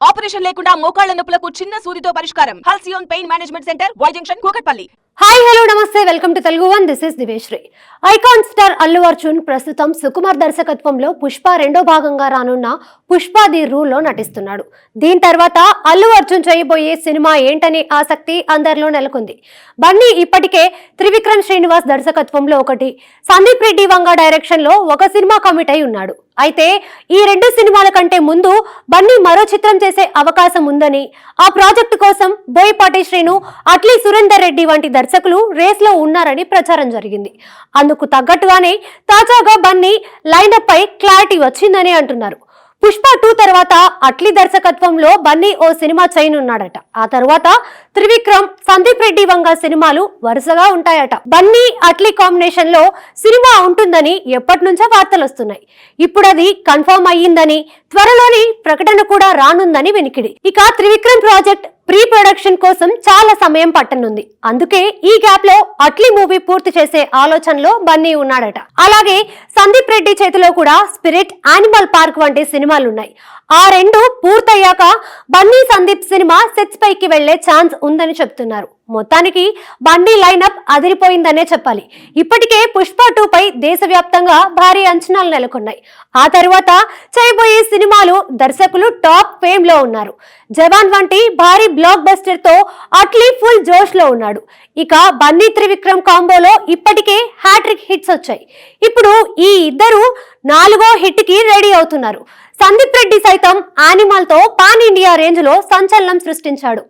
Operation లేకుండా మోకాళ్ల నొప్పులకు చిన్న సూదితో పరిష్కారం. Halcyon pain management centre, Y junction, Kukatpally. Hi hello నమస్తే, welcome to Telugu one. This is Diveshri. Icon star Allu Arjun ప్రస్తుతం సుకుమార్ దర్శకత్వంలో పుష్ప రెండో భాగంగా రానున్న పుష్ప ది రూల్లో నటిస్తున్నాడు. దీని తర్వాత అల్లు అర్జున్ చేయబోయే సినిమా ఏంటనే ఆసక్తి అందరిలో నెలకొంది. బన్నీ ఇప్పటికే త్రివిక్రమ్ శ్రీనివాస్ దర్శకత్వంలో ఒకటి, సందీప్ రెడ్డి వంగ డైరెక్షన్ లో ఒక సినిమా కమిట్ అయి ఉన్నాడు. అయితే ఈ రెండు సినిమాల కంటే ముందు బన్నీ మరో చిత్రం చేసే అవకాశం ఉందని, ఆ ప్రాజెక్టు కోసం బోయపాటి శ్రీను, అట్లీ సురేందర్ రెడ్డి వంటి దర్శకులు రేస్ లో ఉన్నారని ప్రచారం జరిగింది. అందుకు తగ్గట్టుగానే తాజాగా బన్నీ లైనప్ పై క్లారిటీ వచ్చిందని అంటున్నారు. పుష్ప 2 తర్వాత అట్లీ దర్శకత్వంలో బన్నీ ఓ సినిమా చేయనున్నాడట. ఆ తర్వాత త్రివిక్రమ్, సందీప్ రెడ్డి వంగ సినిమాలు వరుసగా ఉంటాయట. బన్నీ అట్లీ కాంబినేషన్ లో సినిమా ఉంటుందని ఎప్పటి నుంచో వార్తలు వస్తున్నాయి. ఇప్పుడు అది కన్ఫర్మ్ అయ్యిందని, త్వరలోని ప్రకటన కూడా రానుందని వినికిడి. ఇక త్రివిక్రమ్ ప్రాజెక్ట్ ప్రీ ప్రొడక్షన్ కోసం చాలా సమయం పట్టనుంది. అందుకే ఈ గ్యాప్ లో అట్లీ మూవీ పూర్తి చేసే ఆలోచనలో బన్నీ ఉన్నాడట. అలాగే సందీప్ రెడ్డి చేతిలో కూడా స్పిరిట్, యానిమల్ పార్క్ వంటి సినిమాలున్నాయి. ఆ రెండు పూర్తయ్యాక బన్నీ సందీప్ సినిమా సెట్స్ పైకి వెళ్లే ఛాన్స్ ఉందని చెప్తున్నారు. మొత్తానికి బన్నీ లైనప్ అదిరిపోయిందనే చెప్పాలి. ఇప్పటికే పుష్ప 2 పై దేశవ్యాప్తంగా భారీ అంచనాలు నెలకొన్నాయి. ఆ తర్వాత చేయబోయే సినిమాలు దర్శకులు టాప్ ఫేమ్ లో ఉన్నారు. జవాన్ వంటి భారీ బ్లాక్ బస్టర్ తో అట్లీ ఫుల్ జోష్ లో ఉన్నాడు. ఇక బన్నీ త్రివిక్రమ్ కాంబోలో ఇప్పటికే హ్యాట్రిక్ హిట్స్ వచ్చాయి. ఇప్పుడు ఈ ఇద్దరు 4వ హిట్ కి రెడీ అవుతున్నారు. సందీప్ రెడ్డి సైతం యానిమల్ తో పాన్ ఇండియా రేంజ్ లో సంచలనం సృష్టించాడు.